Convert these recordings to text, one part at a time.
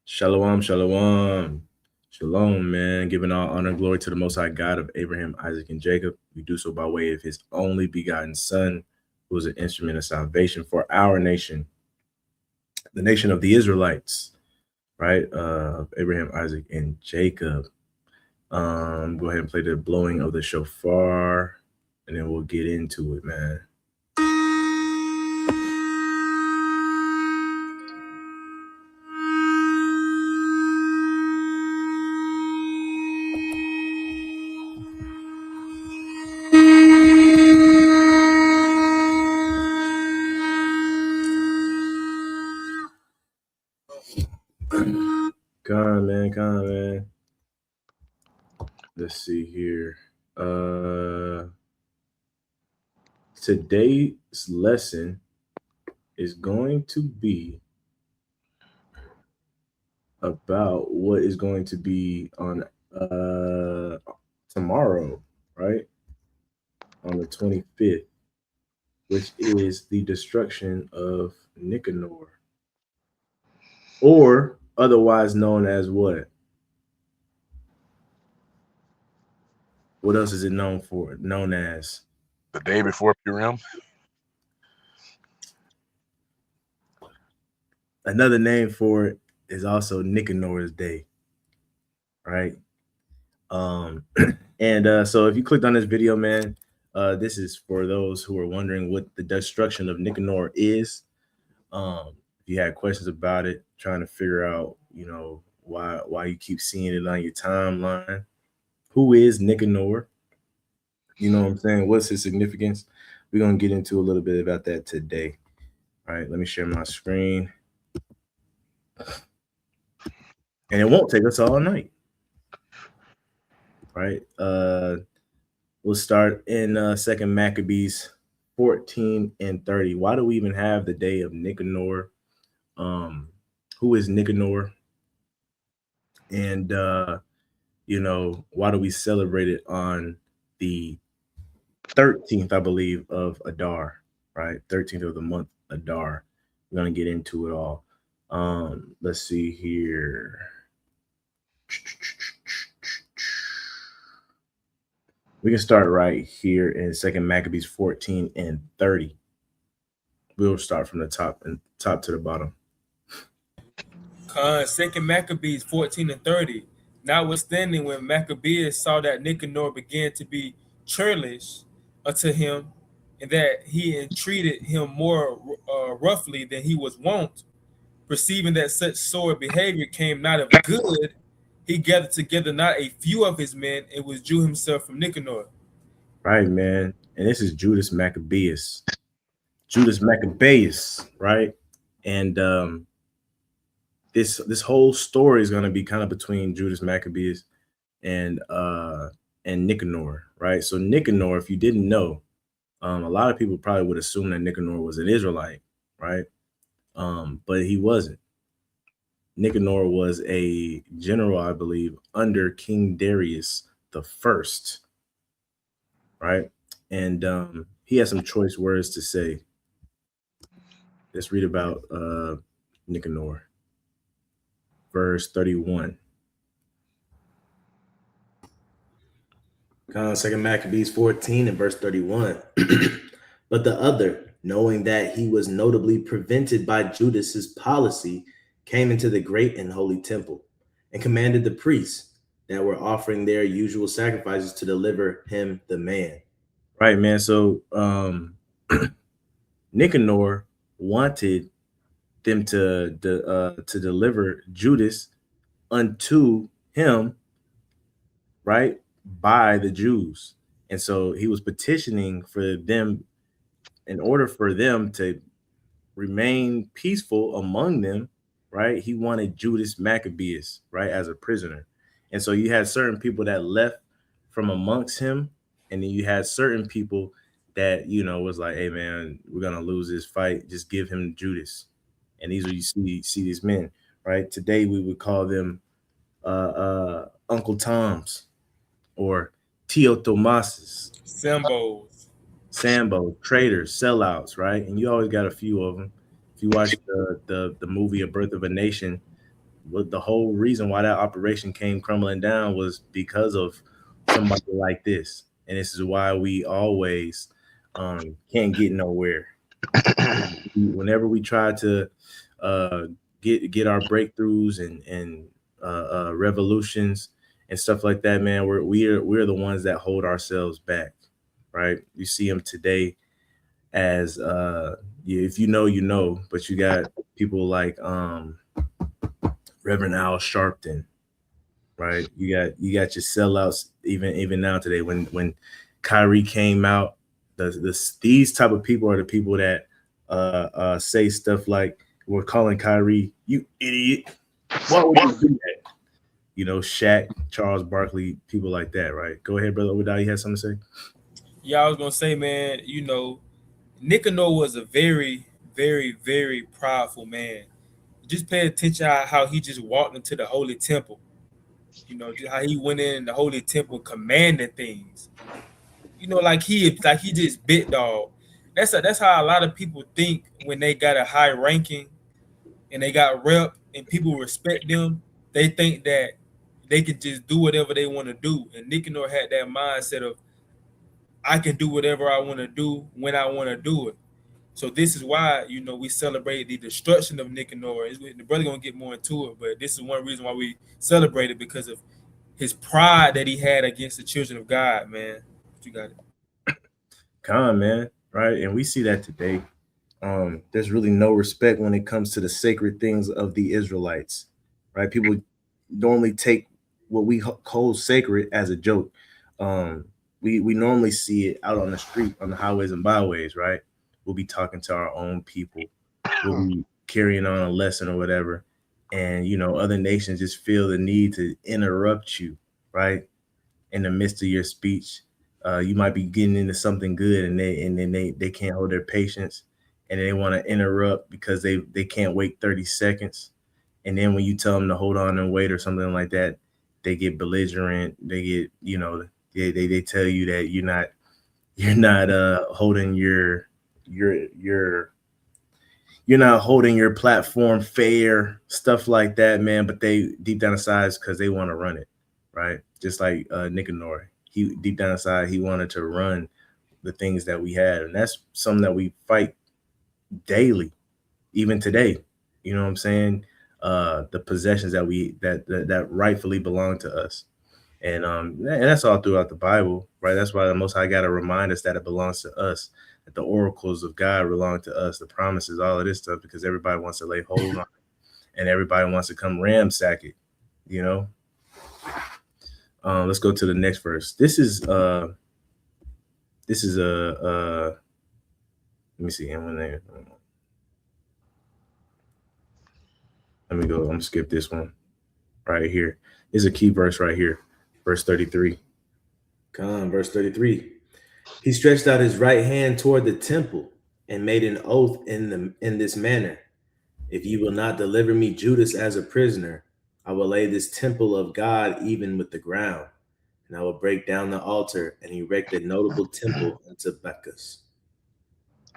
Shalom, shalom. Shalom, man. Giving all honor and glory to the Most High God of Abraham, Isaac, and Jacob. We do so by way of his only begotten Son, who is an instrument of salvation for our nation, the nation of the Israelites, right? Of Abraham, Isaac, and Jacob. Go ahead and play the blowing of the shofar, and then we'll get into it, man. Come on, man. Come on, man. Let's see here. Today's lesson is going to be about what is going to be on tomorrow, right? On the 25th, which is the destruction of Nicanor, or otherwise known as what? What else is it known for? Known as the day before Purim. another name for it is also Nicanor's Day, right? And so if you clicked on this video, man, this is for those who are wondering what the destruction of Nicanor is. If you had questions about it, trying to figure out, why you keep seeing it on your timeline. Who is Nicanor? You know what I'm saying? What's his significance? We're gonna get into a little bit about that today. All right, let me share my screen. And it won't take us all night. Right? We'll start in Second Maccabees 14 and 30. Why do we even have the day of Nicanor? Who is Nicanor? And why do we celebrate it on the 13th, I believe, of Adar, right? 13th of the month, Adar. We're gonna get into it all. Let's see here. We can start right here in Second Maccabees 14 and 30. We'll start from the top to the bottom. Second Maccabees 14 and 30. Notwithstanding, when Maccabeus saw that Nicanor began to be churlish unto him, and that he entreated him more roughly than he was wont, perceiving that such sore behavior came not of good, he gathered together not a few of his men and withdrew himself from Nicanor. Right, man. And this is Judas Maccabeus. Judas Maccabeus, right? And this whole story is going to be kind of between Judas Maccabeus and Nicanor, right? So Nicanor, if you didn't know, a lot of people probably would assume that Nicanor was an Israelite, right? But he wasn't. Nicanor was a general, I believe, under King Darius the First, right? And he has some choice words to say. Let's read about Nicanor. Verse 31. Second Maccabees 14 and verse 31. But the other, knowing that he was notably prevented by Judas's policy, came into the great and holy temple and commanded the priests that were offering their usual sacrifices to deliver him the man. Right, man. So Nicanor wanted them to deliver Judas unto him, right, by the Jews. And so he was petitioning for them, in order for them to remain peaceful among them, right? He wanted Judas Maccabeus, right, as a prisoner. And so you had certain people that left from amongst him, and then you had certain people that, was like, hey man, we're gonna lose this fight, just give him Judas. And these are, you see these men, right? Today we would call them Uncle Toms or Tio Tomases, Sambo, traitors, sellouts, right? And you always got a few of them. If you watch the movie A Birth of a Nation, what the whole reason why that operation came crumbling down was because of somebody like this. And this is why we always can't get nowhere. Whenever we try to uh, get our breakthroughs and revolutions and stuff like that, man, we're the ones that hold ourselves back, right? You see them today as if you know, you know, but you got people like Reverend Al Sharpton, right? You got your sellouts even now today. When Kyrie came out, these type of people are the people that say stuff like, "We're calling Kyrie, you idiot. Why would you do that?" You know, Shaq, Charles Barkley, people like that, right? Go ahead, brother Obadiah. You had something to say? Yeah, I was gonna say, man, Nicanor was a very, very, very prideful man. Just pay attention how he just walked into the holy temple. Just how he went in the holy temple commanding things. Like he just bit dog. That's how a lot of people think when they got a high ranking and they got rep and people respect them. They think that they can just do whatever they want to do. And Nicanor had that mindset of I can do whatever I want to do when I want to do it. So this is why we celebrate the destruction of Nicanor. The brother gonna get more into it, but this is one reason why we celebrate it because of his pride that he had against the children of God, man. But you got it. Man, right? And we see that today. There's really no respect when it comes to the sacred things of the Israelites, right? People normally take what we hold sacred as a joke. We normally see it out on the street, on the highways and byways, right? We'll be talking to our own people. We'll be carrying on a lesson or whatever, and other nations just feel the need to interrupt you, right, in the midst of your speech. You might be getting into something good, and then they can't hold their patience, and they want to interrupt because they can't wait 30 seconds. And then when you tell them to hold on and wait or something like that, they get belligerent. They get they tell you that you're not holding your you're not holding your platform fair, stuff like that, man. But they deep down inside is because they want to run it, right? Just like Nicanor, he deep down inside he wanted to run the things that we had, and that's something that we fight daily, even today. You know what I'm saying? The possessions that rightfully belong to us, and that's all throughout the Bible, right? That's why the Most High got to remind us that it belongs to us, that the oracles of God belong to us, the promises, all of this stuff, because everybody wants to lay hold on it, and everybody wants to come ramsack it, you know. Let's go to the next verse. This is a let me see. Let me go. I'm gonna skip this one right here. This is a key verse right here, verse 33. Verse 33. He stretched out his right hand toward the temple and made an oath in this manner: If you will not deliver me Judas as a prisoner, I will lay this temple of God even with the ground, and I will break down the altar and erect a notable temple unto Bacchus.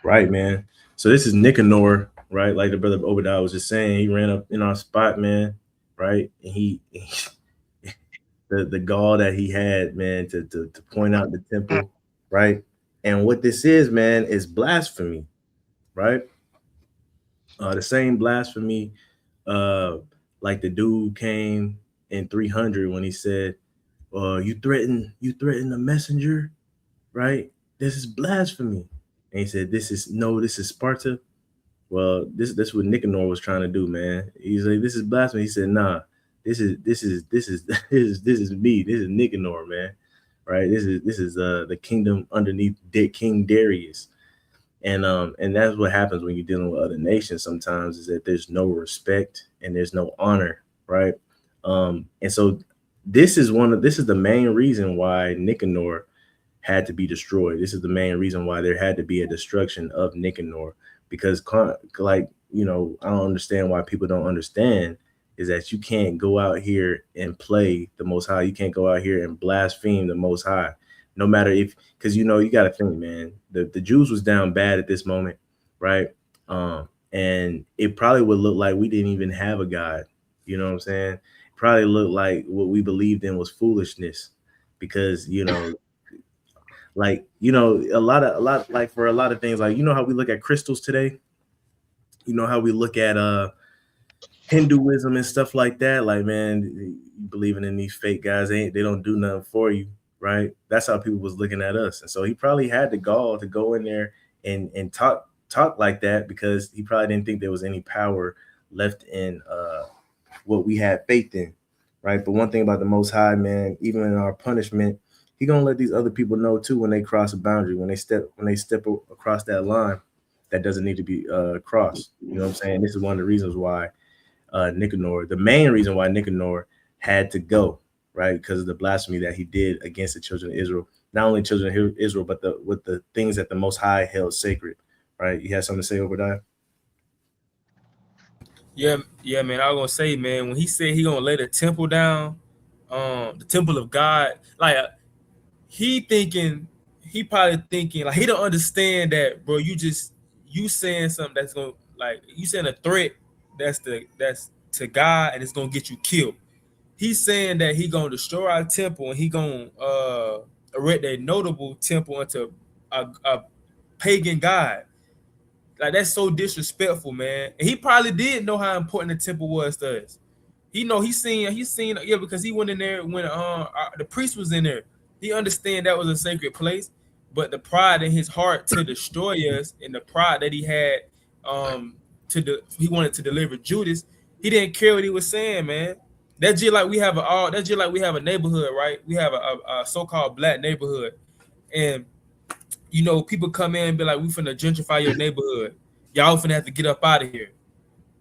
Right, man. So this is Nicanor, right? Like the brother Obadiah was just saying, he ran up in our spot, man, right? And he the gall that he had, man, to point out the temple, right? And what this is, man, is blasphemy, right? The same blasphemy, uh, like the dude came in 300 when he said, you threaten the messenger, right? This is blasphemy." And he said, this is Sparta." Well, this what Nicanor was trying to do, man. He's like, "This is blasphemy." He said, "Nah, this is me. This is Nicanor, man. Right? This is the kingdom underneath King Darius." And that's what happens when you're dealing with other nations sometimes, is that there's no respect and there's no honor, right? And so this is the main reason why Nicanor had to be destroyed. This is the main reason why there had to be a destruction of Nicanor, because like, I don't understand why people don't understand is that you can't go out here and play the Most High. You can't go out here and blaspheme the Most High, no matter if, because you got to think, man, the Jews was down bad at this moment, right? And it probably would look like we didn't even have a God, You know what I'm saying? Probably looked like what we believed in was foolishness, because a lot like for a lot of things, like how we look at crystals today, how we look at Hinduism and stuff like that. Like, man, you believing in these fake guys, they don't do nothing for you, right? That's how people was looking at us. And so he probably had the gall to go in there and talk like that, because he probably didn't think there was any power left in what we had faith in, right? But one thing about the Most High, man, even in our punishment, he gonna let these other people know too when they cross a boundary, when they step across that line that doesn't need to be crossed. You know what I'm saying? This is one of the reasons why Nicanor, the main reason why Nicanor had to go, right? Because of the blasphemy that he did against the children of Israel. Not only children of Israel, but with the things that the Most High held sacred, right? You had something to say, Obadiah? Yeah, man. I was gonna say, man, when he said he gonna lay the temple down, the temple of God, like he probably thinking like he don't understand that, bro. You saying something that's gonna, like, you saying a threat that's to God, and it's gonna get you killed. He's saying that he gonna destroy our temple, and he gonna erect a notable temple unto a pagan god. Like, that's so disrespectful, man. And he probably did know how important the temple was to us. He's seen yeah, because he went in there when the priest was in there. He understand that was a sacred place, but the pride in his heart to destroy us, and the pride that he had, he wanted to deliver Judas. He didn't care what he was saying, man. That's just like we have a neighborhood, right? We have a so-called black neighborhood, and people come in and be like, "We finna gentrify your neighborhood. Y'all finna have to get up out of here."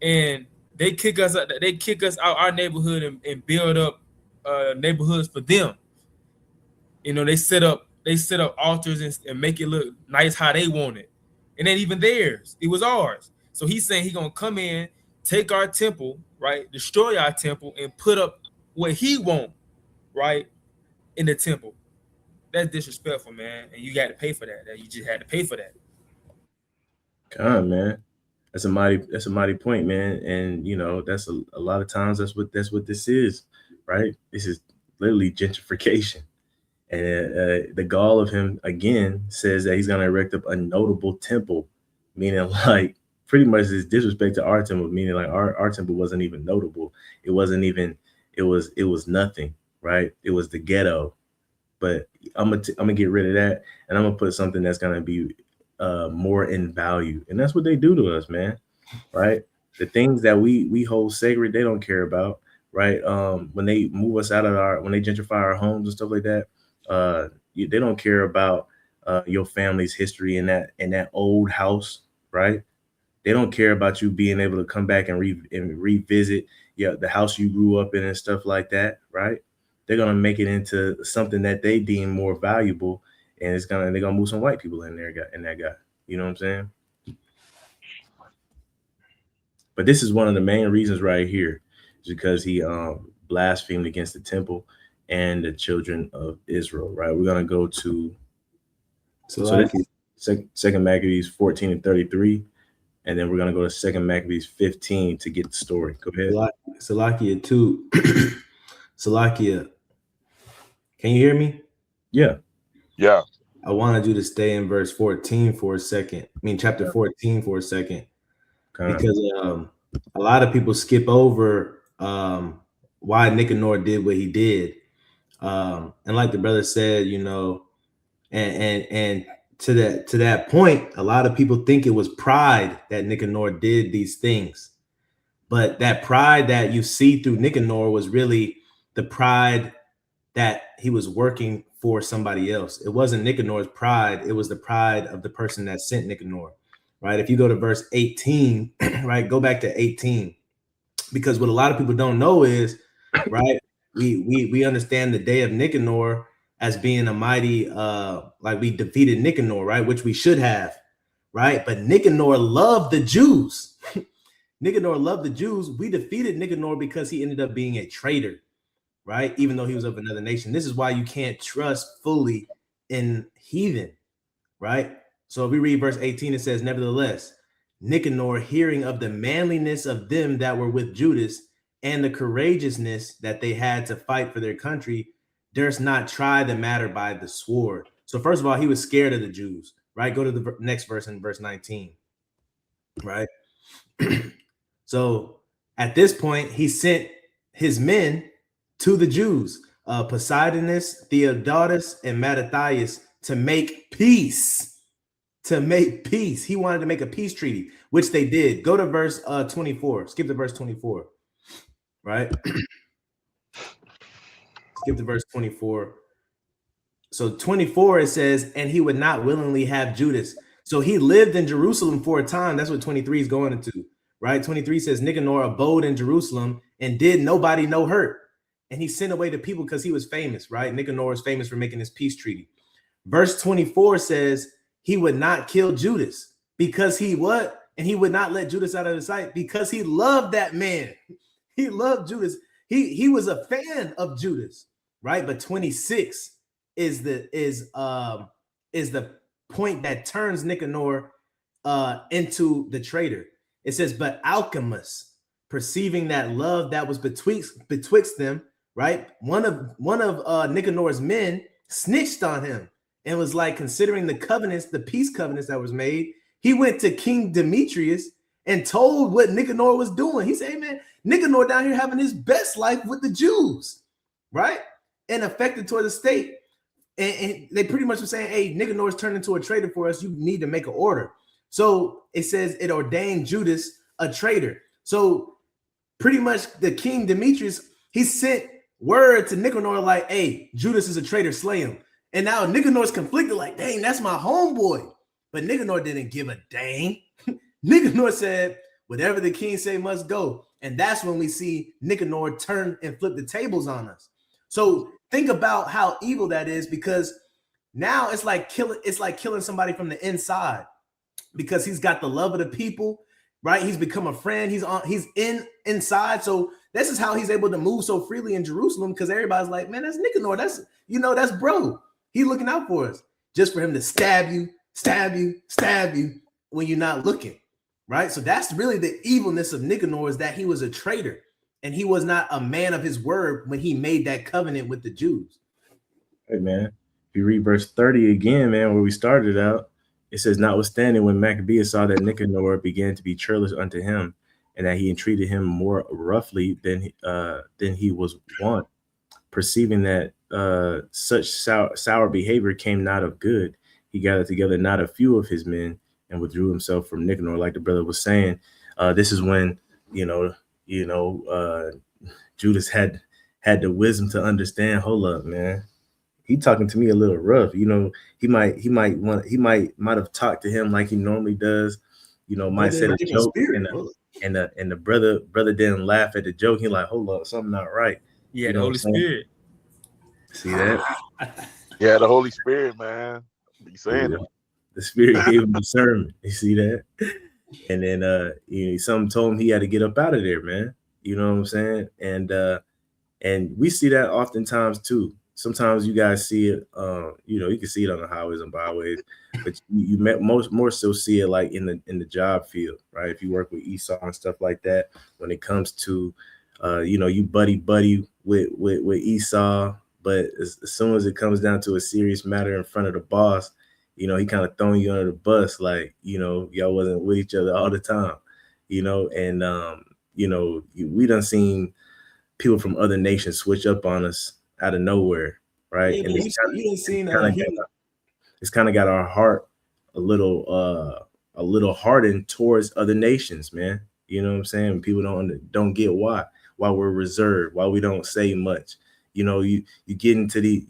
And they kick us out. They kick us out our neighborhood, and build up neighborhoods for them. They set up altars, and make it look nice how they want it. And then even theirs, it was ours. So he's saying he gonna come in, take our temple, right, destroy our temple, and put up what he want, right, in the temple. That's disrespectful, man. And you got to pay for that. You just had to pay for that. Come on, man. That's a mighty point, man. And that's a lot of times that's what this is, right? This is literally gentrification. And the gall of him again says that he's going to erect up a notable temple, meaning like pretty much this disrespect to our temple, meaning like our temple wasn't even notable. It wasn't even. It was nothing, right? It was the ghetto. But I'm gonna get rid of that, and I'm gonna put something that's gonna be more in value, and that's what they do to us, man. Right? The things that we hold sacred, they don't care about, right? When they move us out of when they gentrify our homes and stuff like that, they don't care about your family's history in that old house, right? They don't care about you being able to come back and revisit the house you grew up in and stuff like that, right? They're gonna make it into something that they deem more valuable, and they're gonna move some white people in there, in that guy. You know what I'm saying? But this is one of the main reasons right here, is because he blasphemed against the temple and the children of Israel. Right? We're gonna go to so this is Second Maccabees 14:33. And then we're gonna go to Second Maccabees 15 to get the story. Go ahead. Salakia 2. Salakia. Can you hear me? Yeah. Yeah. I wanted you to stay in verse 14 for a second. I mean, chapter 14 for a second. Because a lot of people skip over why Nicanor did what he did. And like the brother said, and to that point, a lot of people think it was pride that Nicanor did these things. But that pride that you see through Nicanor was really the pride that he was working for somebody else. It wasn't Nicanor's pride. It was the pride of the person that sent Nicanor, right? If you go to verse 18, right, go back to 18, because what a lot of people don't know is, right, we understand the day of Nicanor as being a mighty, like we defeated Nicanor, right, which we should have, right? But Nicanor loved the Jews. Nicanor loved the Jews. We defeated Nicanor because he ended up being a traitor, right? Even though he was of another nation. This is why you can't trust fully in heathen, right? So if we read verse 18, it says, nevertheless, Nicanor, hearing of the manliness of them that were with Judas, and the courageousness that they had to fight for their country, durst not try the matter by the sword. So first of all, he was scared of the Jews, right? Go to the next verse in verse 19, right? So at this point, he sent his men to the Jews, Poseidonus, Theodotus, and Mattathias, to make peace. To make peace. He wanted to make a peace treaty, which they did. Go to verse 24. Skip to verse 24, right? Skip to verse 24. So 24, it says, and he would not willingly have Judas. So he lived in Jerusalem for a time. That's what 23 is going into, right? 23 says, Nicanor abode in Jerusalem and did nobody no hurt. And he sent away the people because he was famous, right? Nicanor is famous for making this peace treaty. Verse 24 says, he would not kill Judas because he what? And he would not let Judas out of his sight because he loved that man. He loved Judas. He was a fan of Judas, right? But 26 is the point that turns Nicanor into the traitor. It says, but Alchemus, perceiving that love that was betwixt them, right? One of Nicanor's men snitched on him and was like, considering the covenants, the peace covenants that was made, he went to King Demetrius and told what Nicanor was doing. He said, hey man, Nicanor down here having his best life with the Jews, right? And affected toward the state. And they pretty much were saying, hey, Nicanor's turned into a traitor for us. You need to make an order. So it says it ordained Judas a traitor. So pretty much the King Demetrius, he sent word to Nicanor like, hey, Judas is a traitor, slay him. And now Nicanor's conflicted like, dang, that's my homeboy. But Nicanor didn't give a dang. Nicanor said, whatever the king say must go. And that's when we see Nicanor turn and flip the tables on us. So think about how evil that is, because now it's like killing somebody from the inside, because he's got the love of the people, right? He's become a friend. He's inside. So this is how he's able to move so freely in Jerusalem, because everybody's like, man, that's Nicanor. That's bro. He's looking out for us, just for him to stab you when you're not looking, right? So that's really the evilness of Nicanor, is that he was a traitor. And he was not a man of his word when he made that covenant with the Jews. Hey, man, if you read verse 30 again, man, where we started out, it says, notwithstanding, when Maccabeus saw that Nicanor began to be churlish unto him, and that he entreated him more roughly than he was wont, perceiving that such sour behavior came not of good, he gathered together not a few of his men and withdrew himself from Nicanor. Like the brother was saying, this is when, Judas had the wisdom to understand, hold up, man, he talking to me a little rough. He might have talked to him like he normally does, might say a joke, and the brother didn't laugh at the joke. He like, hold up, something not right. Yeah, the Holy Spirit. See that? Yeah, the Holy Spirit, man. You saying it? The Spirit gave him discernment. You see that? And then something told him he had to get up out of there, man. You know what I'm saying? And we see that oftentimes too. Sometimes you guys see it, you can see it on the highways and byways, but you more so see it like in the job field, right? If you work with Esau and stuff like that, when it comes to you buddy with Esau, but as soon as it comes down to a serious matter in front of the boss, he kind of throwing you under the bus, like, y'all wasn't with each other all the time, and we done seen people from other nations switch up on us out of nowhere, right? Yeah, and it's kind of got our heart a little hardened towards other nations, man. You know what I'm saying? People don't get why we're reserved, why we don't say much. You get into the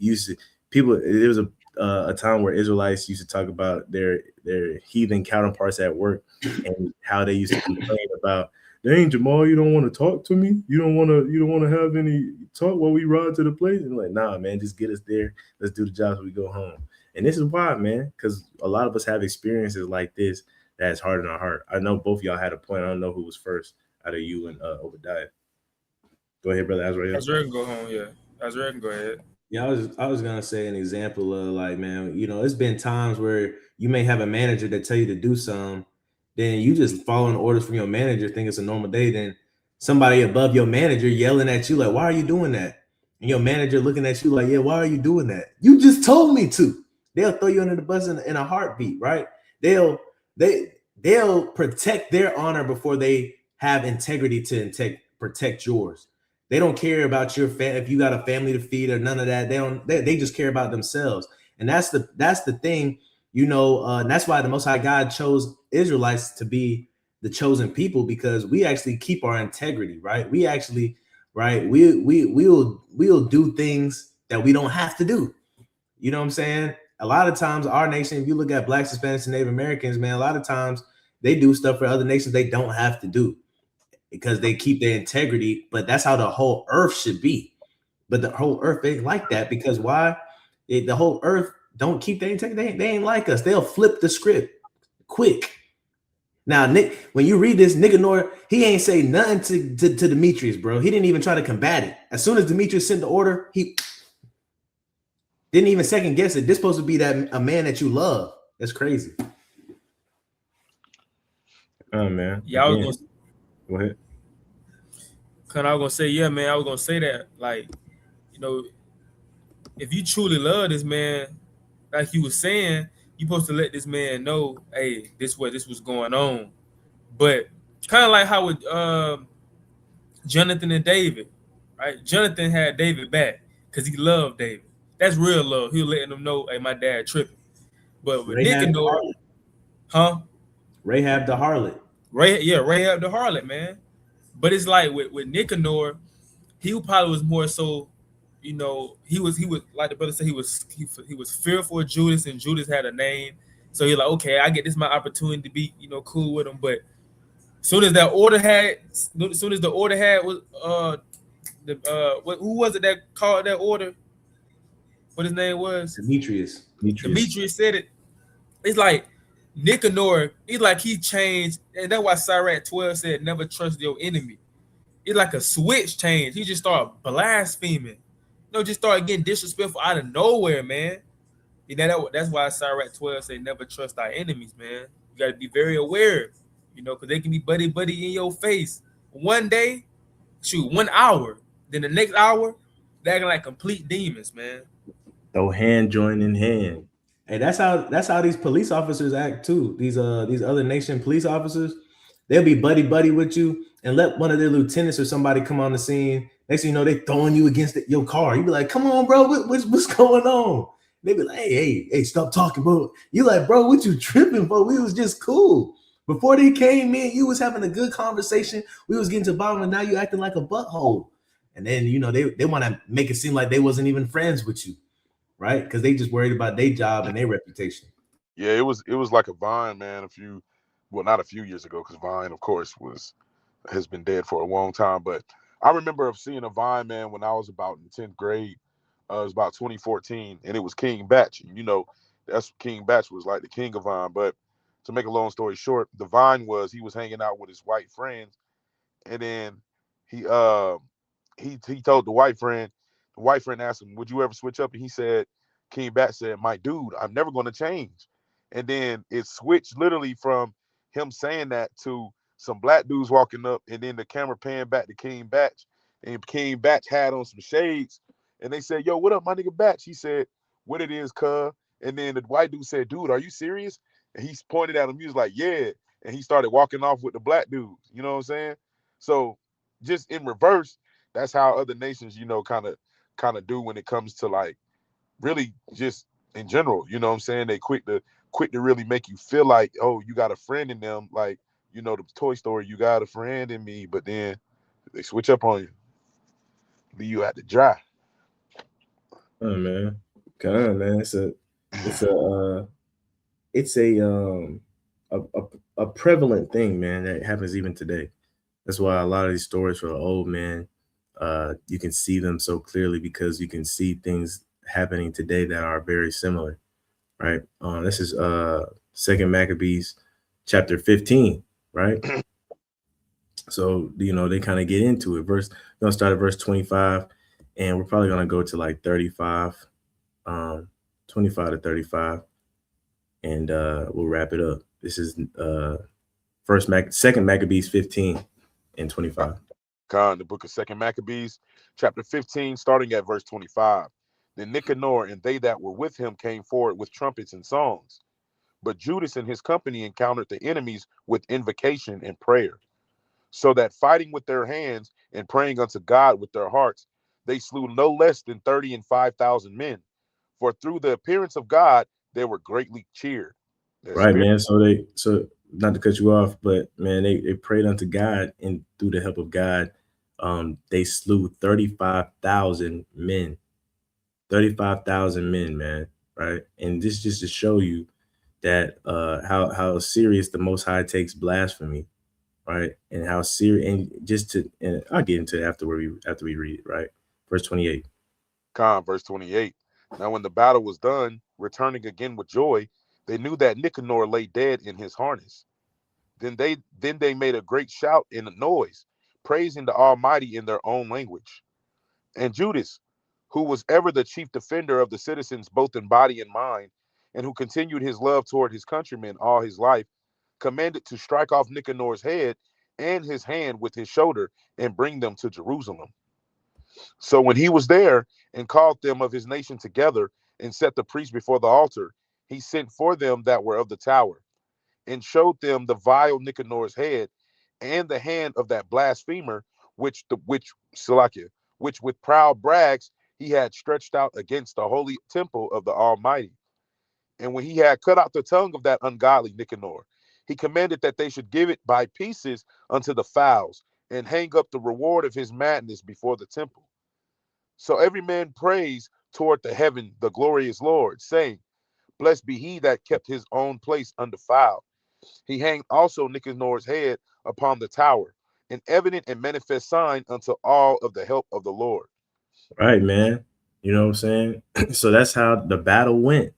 people. There was a time where Israelites used to talk about their heathen counterparts at work and how they used to complain about, dang, Jamal, you don't want to talk to me? You don't want to have any talk while we ride to the place? And like, nah, man, just get us there. Let's do the job so we go home. And this is why, man, because a lot of us have experiences like this that's hard in our heart. I know both of y'all had a point. I don't know who was first out of you and Obadiah. Go ahead, brother Azrael. Azrael can go home, yeah. Azrael can go ahead. Yeah, I was gonna say an example of, like, man, it's been times where you may have a manager that tell you to do something, then you just following orders from your manager, think it's a normal day. Then somebody above your manager yelling at you like, why are you doing that? And your manager looking at you like, yeah, why are you doing that? You just told me to. They'll throw you under the bus in a heartbeat, right? They'll protect their honor before they have integrity to protect yours. They don't care about your if you got a family to feed or none of that. They just care about themselves. And that's the thing, and that's why the Most High God chose Israelites to be the chosen people, because we actually keep our integrity, right? We actually, right, we'll do things that we don't have to do. You know what I'm saying? A lot of times our nation, if you look at Blacks, Hispanics, and Native Americans, man, a lot of times they do stuff for other nations they don't have to do because they keep their integrity. But that's how the whole earth should be. But the whole earth ain't like that, because why? The whole earth don't keep their integrity. They ain't like us. They'll flip the script quick. Now, Nick, when you read this, Nicanor, he ain't say nothing to Demetrius, bro. He didn't even try to combat it. As soon as Demetrius sent the order, he didn't even second guess it. This supposed to be a man that you love. That's crazy. Oh man. Yeah, Again, go ahead. I was gonna say, yeah, man. I was gonna say that, like, if you truly love this man, like you was saying, you supposed to let this man know, hey, this was going on. But kind of like how with Jonathan and David, right? Jonathan had David back because he loved David. That's real love. He was letting them know, hey, my dad tripping. But with Nicanor, Rahab the harlot. Rahab the harlot, man. But it's like with Nicanor, he probably was more so, he was like the brother said, he was fearful of Judas, and Judas had a name. So he's like, okay, I get this my opportunity to be, cool with him. But soon as the order was who was it that called that order? What his name was? Demetrius said it. It's like Nicanor, it's like he changed, and that's why Sirach 12 said, never trust your enemy. It's like a switch change. He just started blaspheming. Just started getting disrespectful out of nowhere, man. That's why Sirach 12 said, never trust our enemies, man. You got to be very aware, because they can be buddy in your face. One day, 1 hour. Then the next hour, they're acting like complete demons, man. Throw hand joining hand. Hey, that's how these police officers act too. These other nation police officers, they'll be buddy with you and let one of their lieutenants or somebody come on the scene. Next thing you know, they throwing you against your car. You be like, come on, bro, what's going on? They be like, hey, stop talking, bro. You like, bro, what you tripping for? We was just cool. Before they came in, you was having a good conversation. We was getting to the bottom, and now you acting like a butthole. And then, they want to make it seem like they wasn't even friends with you, right? Because they just worried about their job and their reputation. Yeah, it was like a Vine, man. Not a few years ago, because Vine, of course, has been dead for a long time. But I remember seeing a Vine, man, when I was about in 10th grade. It was about 2014, and it was King Batch. That's King Batch was like the king of Vine. But to make a long story short, the Vine he was hanging out with his white friends, and then he told the white friend asked him, would you ever switch up? And he said, King Batch said, my dude, I'm never going to change. And then it switched literally from him saying that to some black dudes walking up, and then the camera panned back to King Batch, and King Batch had on some shades, and they said, yo, what up, my nigga Batch? He said, what it is, cuz. And then the white dude said, dude, are you serious? And he pointed at him. He was like, yeah. And he started walking off with the black dudes. You know what I'm saying? So just in reverse, that's how other nations, kind of do when it comes to, like, really just in general. You know what I'm saying? They quick to really make you feel like, oh, you got a friend in them. Like, the Toy Story, you got a friend in me. But then they switch up on you, leave you at the dry. Oh man, come on, man. It's a prevalent thing, man, that happens even today. That's why a lot of these stories for the old man, you can see them so clearly because you can see things happening today that are very similar, right? This is Second Maccabees chapter 15, right? So they kind of get into it. We're gonna start at verse 25, and we're probably gonna go to like 35, 25 to 35, and we'll wrap it up. This is Second Maccabees 15 and 25. Con, the book of Second Maccabees, chapter 15, starting at verse 25. Then Nicanor and they that were with him came forward with trumpets and songs. But Judas and his company encountered the enemies with invocation and prayer, so that fighting with their hands and praying unto God with their hearts, they slew no less than 30 and 5,000 men. For through the appearance of God, they were greatly cheered. Their Right, spirit, man. So not to cut you off, but man, they prayed unto God, and through the help of God, they slew 35,000 men. 35,000 men, man. Right. And this just to show you that how serious the Most High takes blasphemy, right? And how serious, and just to, and I'll get into it after we read it, right? Verse 28. Con, verse 28. Now, when the battle was done, returning again with joy, they knew that Nicanor lay dead in his harness. Then they made a great shout and a noise, praising the Almighty in their own language. And Judas, who was ever the chief defender of the citizens both in body and mind, and who continued his love toward his countrymen all his life, commanded to strike off Nicanor's head and his hand with his shoulder and bring them to Jerusalem. So when he was there and called them of his nation together and set the priests before the altar, he sent for them that were of the tower and showed them the vile Nicanor's head and the hand of that blasphemer, which Salakia, which with proud brags he had stretched out against the holy temple of the Almighty. And when he had cut out the tongue of that ungodly Nicanor, he commanded that they should give it by pieces unto the fowls and hang up the reward of his madness before the temple. So every man prays toward the heaven the glorious Lord, saying, Blessed be he that kept his own place undefiled. He hanged also Nicanor's head upon the tower, an evident and manifest sign unto all of the help of the Lord. Right, man. You know what I'm saying? So that's how the battle went.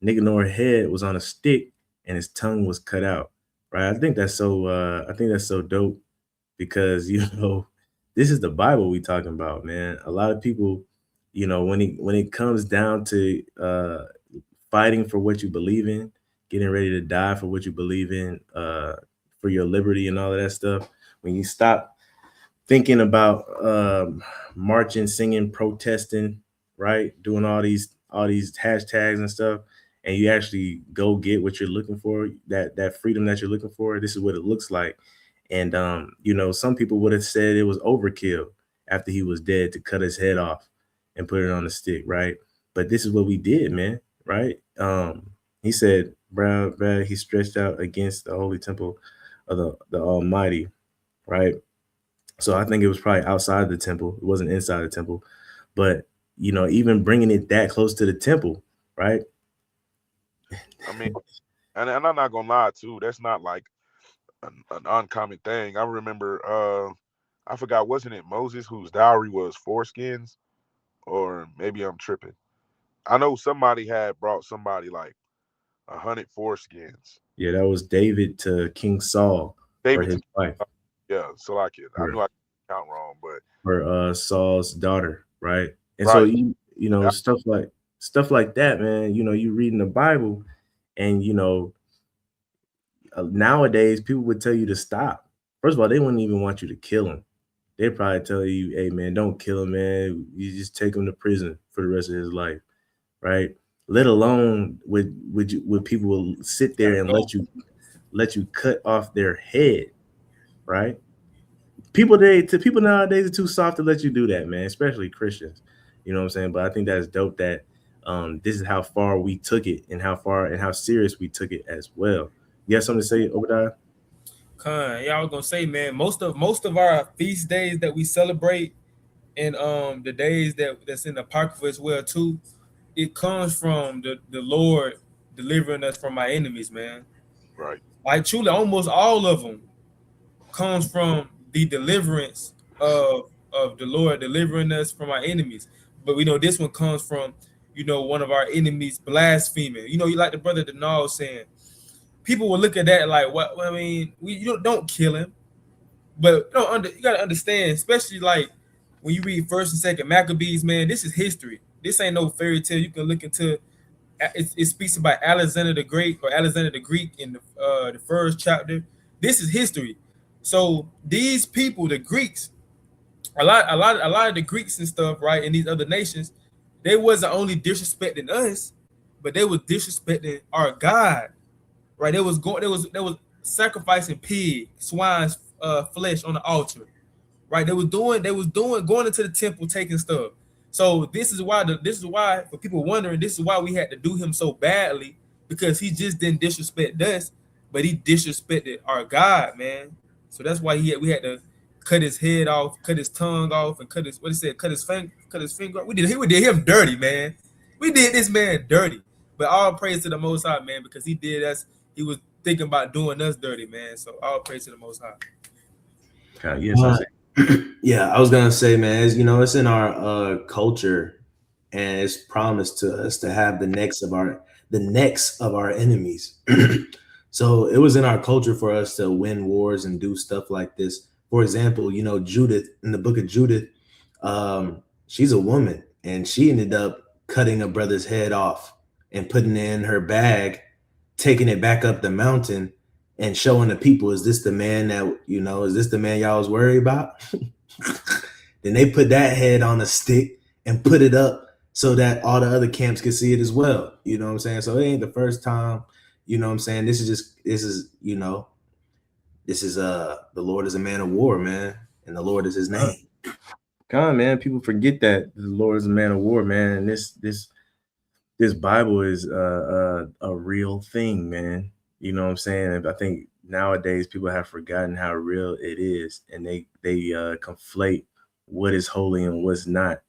Nicanor's head was on a stick and his tongue was cut out. Right. I think that's so dope because this is the Bible we talking about, man. A lot of people, when it comes down to fighting for what you believe in, getting ready to die for what you believe in, for your liberty and all of that stuff, when you stop thinking about marching, singing, protesting, right? Doing all these hashtags and stuff, and you actually go get what you're looking for, that freedom that you're looking for. This is what it looks like. And some people would have said it was overkill after he was dead to cut his head off and put it on a stick, right? But this is what we did, man, right? He said, bruh, he stretched out against the holy temple of the Almighty, right? So I think it was probably outside the temple. It wasn't inside the temple. But, even bringing it that close to the temple, right? I mean, and I'm not gonna lie too, that's not like an uncommon thing. I remember I forgot, wasn't it Moses whose dowry was foreskins? Or maybe I'm tripping. I know somebody had brought somebody like 100 foreskins. Yeah, that was David to King Saul for David his to wife, yeah, so like it. I for, knew I count wrong, but for Saul's daughter, right? And so right. stuff like that, man. You read in the Bible, and nowadays people would tell you to stop. First of all, they wouldn't even want you to kill him. They'd probably tell you, "Hey, man, don't kill him, man. You just take him to prison for the rest of his life." Right? Let alone would people will sit there Gotta and go. let you cut off their head, right? People nowadays are too soft to let you do that, man, especially Christians. You know what I'm saying? But I think that's dope that this is how far we took it and how serious we took it as well. You have something to say, Obadiah? Yeah, I was gonna say, man, most of our feast days that we celebrate and the days that's in the apocrypha as well too, it comes from the Lord delivering us from our enemies, man. Right. Like truly, almost all of them comes from the deliverance of the Lord delivering us from our enemies. But we know this one comes from one of our enemies blaspheming. You like the brother Denal saying, people will look at that like, what? I mean, don't kill him, but you gotta understand, especially like when you read First and Second Maccabees, man, this is history. This ain't no fairy tale. You can look into. It speaks about Alexander the Great or Alexander the Greek in the first chapter. This is history. So these people, the Greeks, a lot of the Greeks and stuff, right, in these other nations, they wasn't only disrespecting us, but they was disrespecting our God, right? They was sacrificing pig, swine's flesh on the altar, right? They was doing going into the temple taking stuff. So this is why for people wondering, this is why we had to do him so badly, because he just didn't disrespect us, but he disrespected our God, man. So that's why we had to cut his head off, cut his tongue off, and cut his finger. We did him dirty, man. We did this man dirty. But all praise to the Most High, man, because he did us. He was thinking about doing us dirty, man. So all praise to the Most High. Yes, I say. Yeah, I was gonna say, man, it's in our culture, and it's promised to us to have the necks of our enemies. So it was in our culture for us to win wars and do stuff like this. For example, Judith in the book of Judith, she's a woman, and she ended up cutting a brother's head off and putting it in her bag, taking it back up the mountain and showing the people, is this the man is this the man y'all was worried about? Then they put that head on a stick and put it up so that all the other camps could see it as well. You know what I'm saying? So it ain't the first time, you know what I'm saying? This is the Lord is a man of war, man, and the Lord is his name. Come on, man. People forget that the Lord is a man of war, man. And this Bible is a real thing, man. You know what I'm saying? I think nowadays people have forgotten how real it is, and they conflate what is holy and what's not.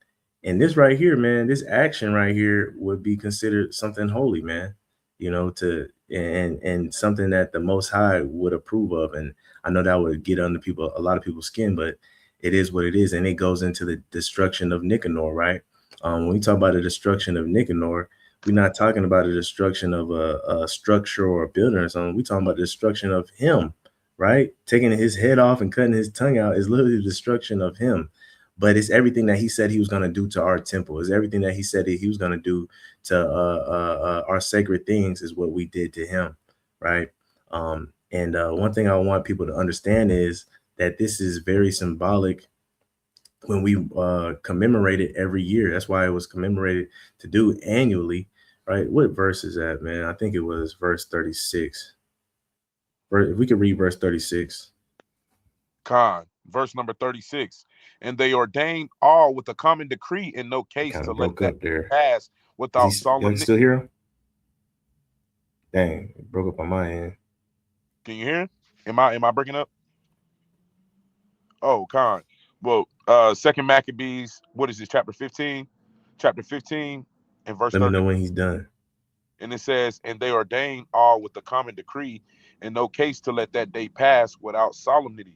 And this right here, man, this action right here would be considered something holy, man. And something that the Most High would approve of. And I know that would get under a lot of people's skin, but it is what it is, and it goes into the destruction of Nicanor, right? When we talk about the destruction of Nicanor, we're not talking about the destruction of a structure or a building or something. We're talking about the destruction of him, right? Taking his head off and cutting his tongue out is literally the destruction of him. But it's everything that he said he was going to do to our temple. It's everything that he said that he was going to do to our sacred things is what we did to him, right? And one thing I want people to understand is that this is very symbolic when we commemorate it every year. That's why it was commemorated to do annually, right? What verse is that, man? I think it was verse 36. If we could read verse 36. Verse number 36. And they ordained all with a common decree in no case Kind to of let broke that up there. pass without solemn. You still hear him? Dang, it broke up on my end. Can you hear him? Am I breaking up? Oh, Khan. Well, Second Maccabees, what is this, chapter 15? Chapter 15 and verse Let me 30. know when he's done. And it says, and they ordained all with a common decree in no case to let that day pass without solemnity,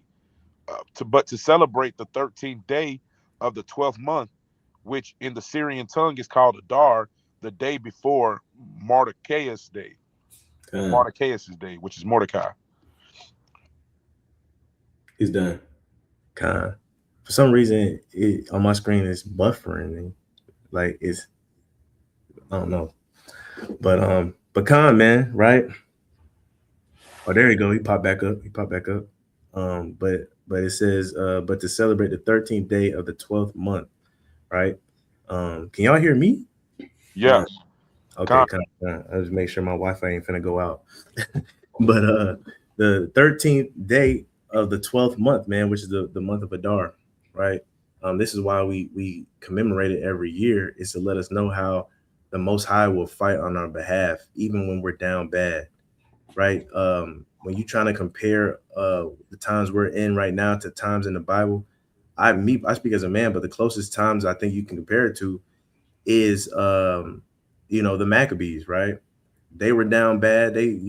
but to celebrate the 13th day of the 12th month, which in the Syrian tongue is called Adar, the day before Mordecai's day. Mordecai's day, which is Mordecai. He's done. For some reason, on my screen it's buffering. Like it's, I don't know. But Khan, man, right? Oh, there you go. He popped back up. But it says, but to celebrate the 13th day of the 12th month, right? Can y'all hear me? Yes. Okay, I'll just make sure my Wi-Fi ain't finna go out. But the 13th day of the 12th month, man, which is the month of Adar, right? This is why we commemorate it every year, is to let us know how the Most High will fight on our behalf, even when we're down bad, right? When you're trying to compare the times we're in right now to times in the Bible, I speak as a man, but the closest times I think you can compare it to is the Maccabees, right? They were down bad. Things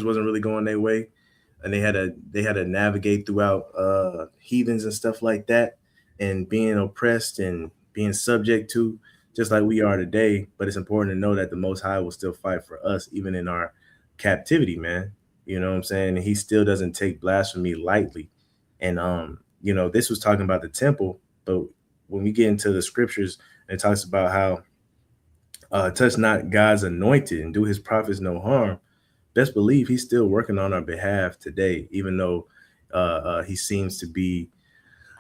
wasn't really going their way, and they had to navigate throughout heathens and stuff like that, and being oppressed and being subject to, just like we are today. But it's important to know that the Most High will still fight for us even in our captivity, man. You know what I'm saying? And he still doesn't take blasphemy lightly. And this was talking about the temple, but when we get into the scriptures, it talks about how touch not God's anointed and do his prophets no harm. Best believe he's still working on our behalf today, even though he seems to be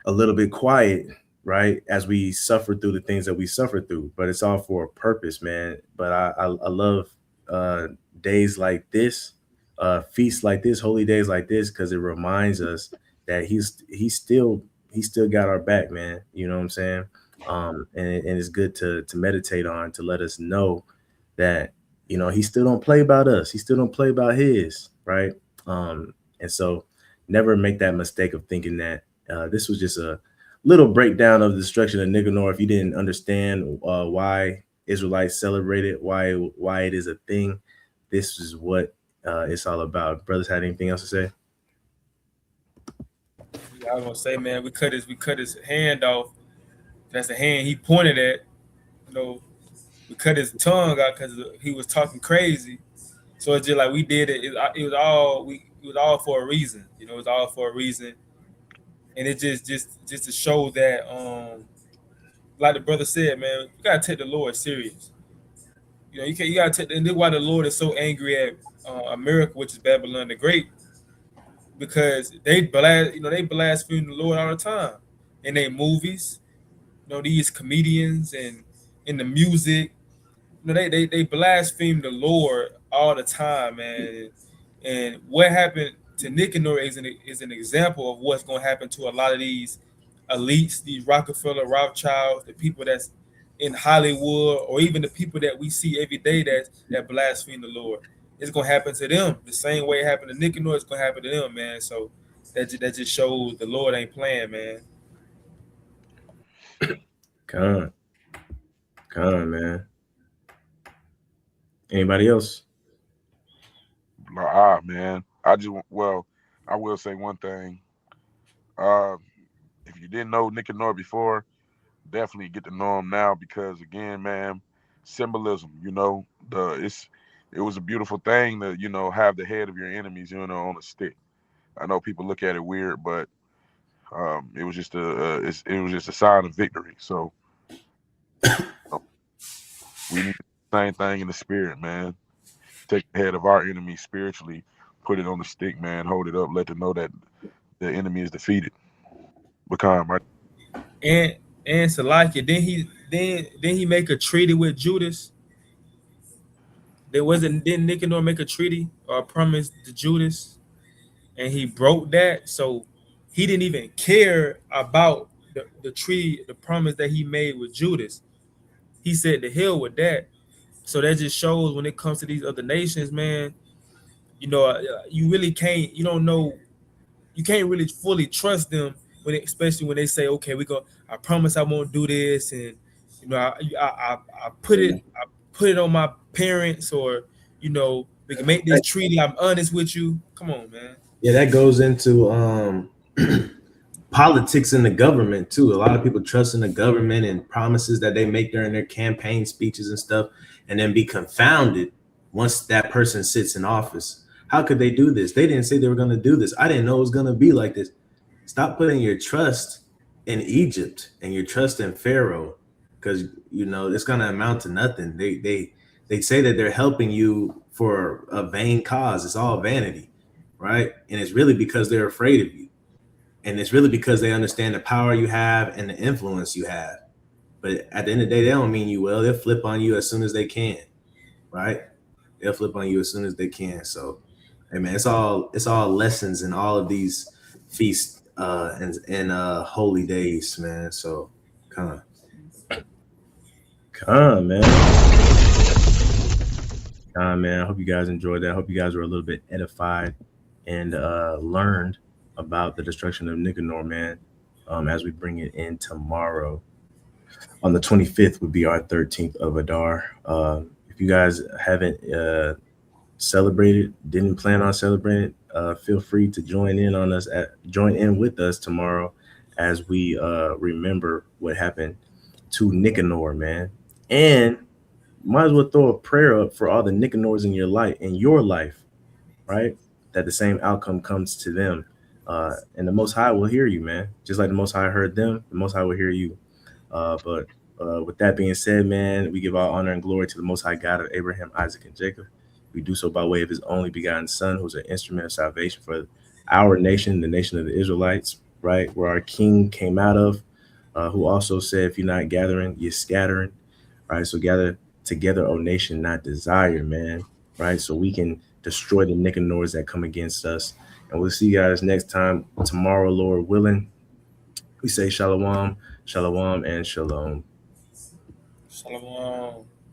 a little bit quiet, right? As we suffer through the things that we suffer through, but it's all for a purpose, man. But I love uh, days like this, feasts like this, holy days like this, because it reminds us that he's still got our back, man. You know what I'm saying? And it's good to meditate on to let us know that he still don't play about us. He still don't play about his, right? And so never make that mistake of thinking that this was just a little breakdown of the destruction of Nicanor. If you didn't understand why Israelites celebrate it, why it is a thing, this is what it's all about. Brothers, had anything else to say? Yeah, I was gonna say, man, we cut his hand off. That's the hand he pointed at. You know, we cut his tongue out because he was talking crazy. So it's just like we did it. It was all for a reason. You know, it was all for a reason, and it just to show that, like the brother said, man, you gotta take the Lord serious. You know, you gotta take. And this is why the Lord is so angry at America, which is Babylon the Great, because they blaspheme the Lord all the time in their movies. You know, these comedians and in the music, they blaspheme the Lord all the time, man. And what happened to Nicanor is an example of what's going to happen to a lot of these elites, these Rockefeller, Rothschilds, the people that's in Hollywood, or even the people that we see every day that blaspheme the Lord. It's going to happen to them the same way it happened to Nicanor. It's going to happen to them, man. So that just shows the Lord ain't playing, man. Come man. Anybody else? Man. I will say one thing. Uh, if you didn't know Nicanor before, definitely get to know him now because again, man, symbolism. It was a beautiful thing to have the head of your enemies on a stick. I know people look at it weird, but it was just it was just a sign of victory. So uh, we need the same thing in the spirit, man. Take the head of our enemy spiritually, put it on the stick, man. Hold it up, let them know that the enemy is defeated. Become right. And and Salakia, then he make a treaty with Judas. There wasn't Didn't Nicanor make a treaty or a promise to Judas, and he broke that. So he didn't even care about the treaty, the promise that he made with Judas. He said to hell with that. So that just shows when it comes to these other nations, man. You really can't. You don't know. You can't really fully trust them especially when they say, "Okay, we go. I promise I won't do this," and I put it on my parents, or we can make this treaty. I'm honest with you. Come on, man. Yeah, that goes into politics in the government too. A lot of people trust in the government and promises that they make during their campaign speeches and stuff, and then be confounded once that person sits in office. How could they do this? They didn't say they were going to do this. I didn't know it was going to be like this. Stop putting your trust in Egypt and your trust in Pharaoh, because it's going to amount to nothing. They say that they're helping you for a vain cause. It's all vanity, right? And it's really because they're afraid of you. And it's really because they understand the power you have and the influence you have. But at the end of the day, they don't mean you well. They'll flip on you as soon as they can, right? They'll flip on you as soon as they can. So, hey man, it's all lessons in all of these feasts and holy days, man. So, come Come man. Man, I hope you guys enjoyed that. I hope you guys were a little bit edified and learned about the destruction of Nicanor, man. As we bring it in tomorrow, on the 25th would be our 13th of Adar. If you guys haven't celebrated, didn't plan on celebrating, feel free to join in with us tomorrow as we remember what happened to Nicanor, man. And might as well throw a prayer up for all the Nicanors in your life, right? That the same outcome comes to them. And the Most High will hear you, man. Just like the Most High heard them, the Most High will hear you. But with that being said, man, we give all honor and glory to the Most High God of Abraham, Isaac, and Jacob. We do so by way of his only begotten Son, who's an instrument of salvation for our nation, the nation of the Israelites. right? Where our king came out of, who also said, if you're not gathering, you're scattering, right? So gather together, O nation, not desire, man, right? So we can destroy the Nicanors that come against us. And we'll see you guys next time, tomorrow, Lord willing. We say shalom, shalom, and shalom. Shalom.